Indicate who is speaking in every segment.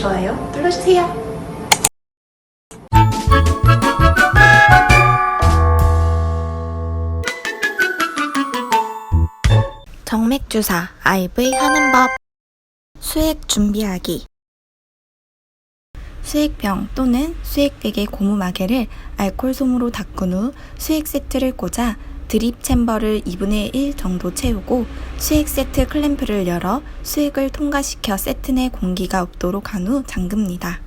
Speaker 1: 좋아요 눌러주세요.
Speaker 2: 정맥주사 IV 하는 법. 수액 준비하기. 수액병 또는 수액백의 고무마개를 알콜솜으로 닦은 후 수액 세트를 꽂아 드립 챔버를 2분의 1 정도 채우고 수액 세트 클램프를 열어 수액을 통과시켜 세트 내 공기가 없도록 한 후 잠급니다.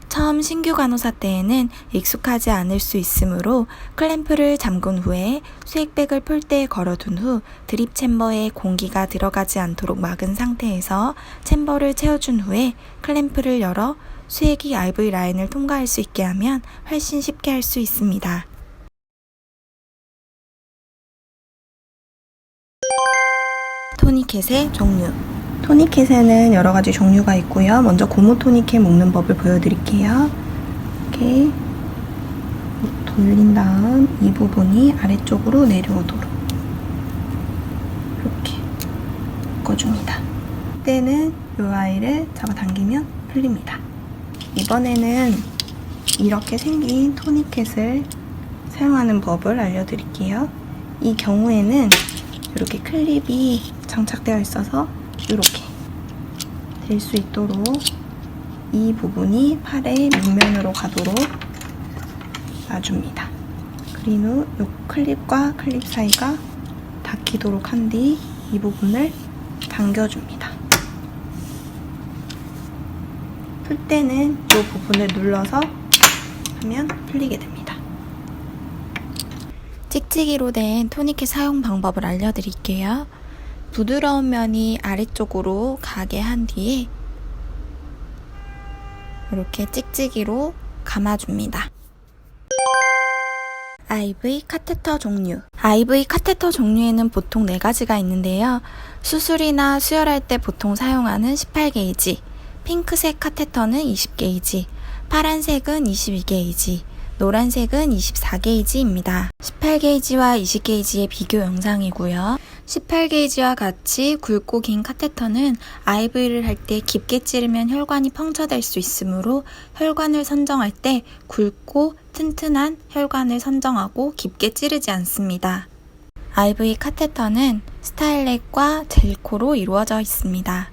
Speaker 2: 처음 신규 간호사 때에는 익숙하지 않을 수 있으므로 클램프를 잠근 후에 수액백을 폴대에 걸어둔 후 드립 챔버에 공기가 들어가지 않도록 막은 상태에서 챔버를 채워준 후에 클램프를 열어 수액이 RV 라인을 통과할 수 있게 하면 훨씬 쉽게 할 수 있습니다. 토니켓의 종류. 토니켓에는 여러 가지 종류가 있고요. 먼저 고무 토니켓 묶는 법을 보여드릴게요. 이렇게 돌린 다음 이 부분이 아래쪽으로 내려오도록 이렇게 묶어줍니다. 이때는 이 아이를 잡아당기면 풀립니다. 이번에는 이렇게 생긴 토니켓을 사용하는 법을 알려드릴게요. 이 경우에는 이렇게 클립이 장착되어 있어서 이렇게 될 수 있도록 이 부분이 팔의 밑면으로 가도록 놔줍니다. 그린 후 이 클립과 클립 사이가 닿기도록 한 뒤 이 부분을 당겨줍니다. 풀 때는 이 부분을 눌러서 하면 풀리게 됩니다. 찍찍이로 된 토니켓 사용 방법을 알려드릴게요. 부드러운 면이 아래쪽으로 가게 한 뒤에 이렇게 찍찍이로 감아줍니다. IV 카테터 종류. IV 카테터 종류에는 보통 4가지가 있는데요. 수술이나 수혈할 때 보통 사용하는 18게이지, 핑크색 카테터는 20게이지, 파란색은 22게이지, 노란색은 24게이지입니다. 18게이지와 20게이지의 비교 영상이고요. 18게이지와 같이 굵고 긴 카테터는 IV를 할 때 깊게 찌르면 혈관이 펑쳐될 수 있으므로 혈관을 선정할 때 굵고 튼튼한 혈관을 선정하고 깊게 찌르지 않습니다. IV 카테터는 스타일렛과 젤코로 이루어져 있습니다.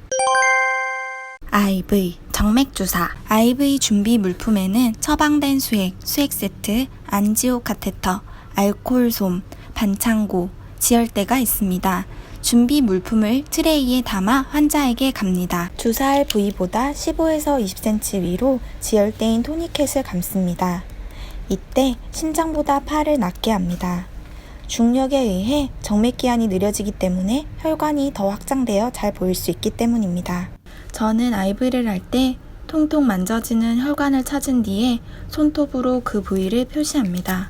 Speaker 2: IV 정맥주사. IV 준비 물품에는 처방된 수액, 수액 세트, 안지오 카테터, 알콜솜, 반창고, 지혈대가 있습니다. 준비 물품을 트레이에 담아 환자에게 갑니다. 주사할 부위보다 15에서 20cm 위로 지혈대인 토니켓을 감습니다. 이때 심장보다 팔을 낮게 합니다. 중력에 의해 정맥기한이 느려지기 때문에 혈관이 더 확장되어 잘 보일 수 있기 때문입니다. 저는 IV를 할 때 통통 만져지는 혈관을 찾은 뒤에 손톱으로 그 부위를 표시합니다.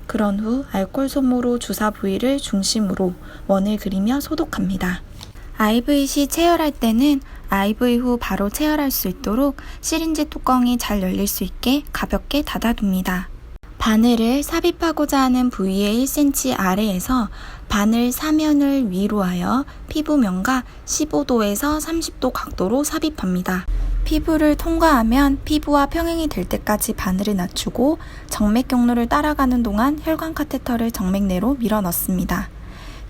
Speaker 2: 그런 후 알콜솜으로 주사 부위를 중심으로 원을 그리며 소독합니다. IV 시 체열할 때는 IV 후 바로 체열할 수 있도록 시린지 뚜껑이 잘 열릴 수 있게 가볍게 닫아둡니다. 바늘을 삽입하고자 하는 부위의 1cm 아래에서 바늘 사면을 위로 하여 피부면과 15도에서 30도 각도로 삽입합니다. 피부를 통과하면 피부와 평행이 될 때까지 바늘을 낮추고 정맥 경로를 따라가는 동안 혈관 카테터를 정맥 내로 밀어 넣습니다.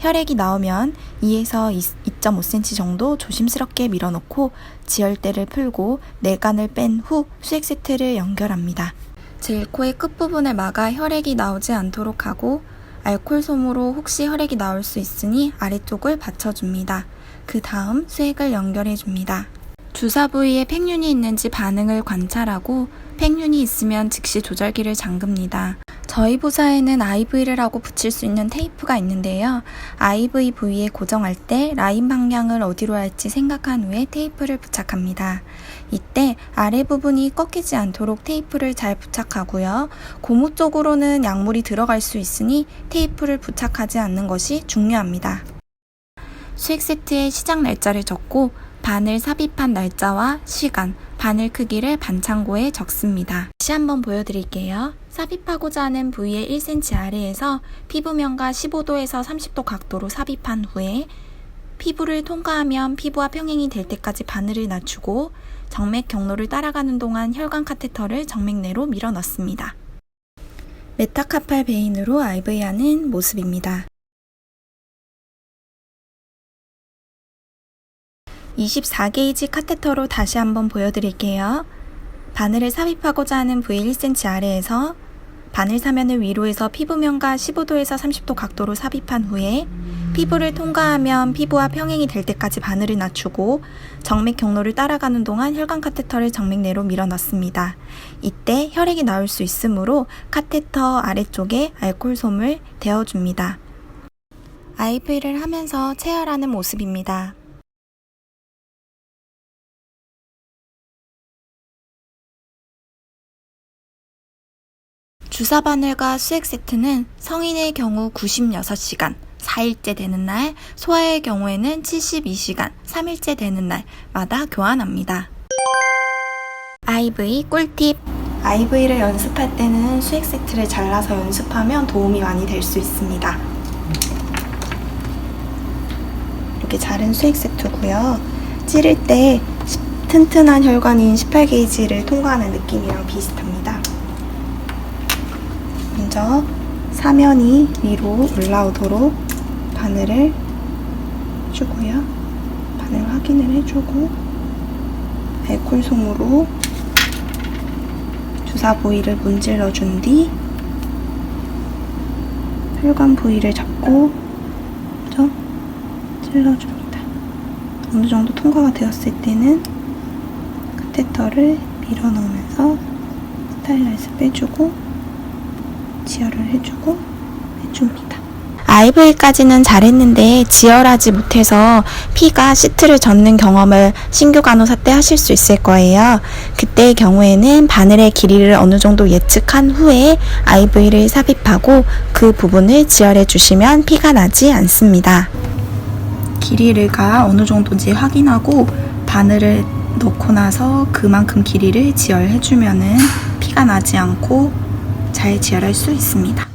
Speaker 2: 혈액이 나오면 2에서 2.5cm 정도 조심스럽게 밀어넣고 지혈대를 풀고 내관을 뺀 후 수액 세트를 연결합니다. 젤코의 끝부분을 막아 혈액이 나오지 않도록 하고 알콜솜으로 혹시 혈액이 나올 수 있으니 아래쪽을 받쳐줍니다. 그 다음 수액을 연결해줍니다. 주사 부위에 팽윤이 있는지 반응을 관찰하고 팽윤이 있으면 즉시 조절기를 잠급니다. 저희 부사에는 IV를 하고 붙일 수 있는 테이프가 있는데요. IV 부위에 고정할 때 라인 방향을 어디로 할지 생각한 후에 테이프를 부착합니다. 이때 아래 부분이 꺾이지 않도록 테이프를 잘 부착하고요. 고무 쪽으로는 약물이 들어갈 수 있으니 테이프를 부착하지 않는 것이 중요합니다. 수액 세트에 시작 날짜를 적고 바늘 삽입한 날짜와 시간, 바늘 크기를 반창고에 적습니다. 다시 한번 보여드릴게요. 삽입하고자 하는 부위의 1cm 아래에서 피부면과 15도에서 30도 각도로 삽입한 후에 피부를 통과하면 피부와 평행이 될 때까지 바늘을 낮추고 정맥 경로를 따라가는 동안 혈관 카테터를 정맥 내로 밀어 넣습니다. 메타카팔 베인으로 RV하는 모습입니다. 24게이지 카테터로 다시 한번 보여드릴게요. 바늘을 삽입하고자 하는 부위 1cm 아래에서 바늘 사면을 위로해서 피부면과 15도에서 30도 각도로 삽입한 후에 피부를 통과하면 피부와 평행이 될 때까지 바늘을 낮추고 정맥 경로를 따라가는 동안 혈관 카테터를 정맥 내로 밀어 넣습니다. 이때 혈액이 나올 수 있으므로 카테터 아래쪽에 알코올솜을 데워줍니다. IV를 하면서 체열하는 모습입니다. 주사 바늘과 수액 세트는 성인의 경우 96시간, 4일째 되는 날, 소아의 경우에는 72시간, 3일째 되는 날마다 교환합니다. IV 꿀팁! IV를 연습할 때는 수액 세트를 잘라서 연습하면 도움이 많이 될 수 있습니다. 이렇게 자른 수액 세트고요. 찌를 때 튼튼한 혈관인 18게이지를 통과하는 느낌이랑 비슷합니다. 먼저 사면이 위로 올라오도록 바늘을 해주고요. 바늘 확인을 해주고 알코올솜으로 주사 부위를 문질러 준 뒤 혈관 부위를 잡고 먼저 찔러줍니다. 어느 정도 통과가 되었을 때는 카테터를 밀어 넣으면서 스타일라이트 빼주고 지혈을 해주고 해줍니다. IV까지는 잘했는데 지혈하지 못해서 피가 시트를 젓는 경험을 신규 간호사 때 하실 수 있을 거예요. 그때의 경우에는 바늘의 길이를 어느 정도 예측한 후에 IV를 삽입하고 그 부분을 지혈해 주시면 피가 나지 않습니다. 길이가 어느 정도인지 확인하고 바늘을 넣고 나서 그만큼 길이를 지혈해 주면은 피가 나지 않고 잘 지혈할 수 있습니다.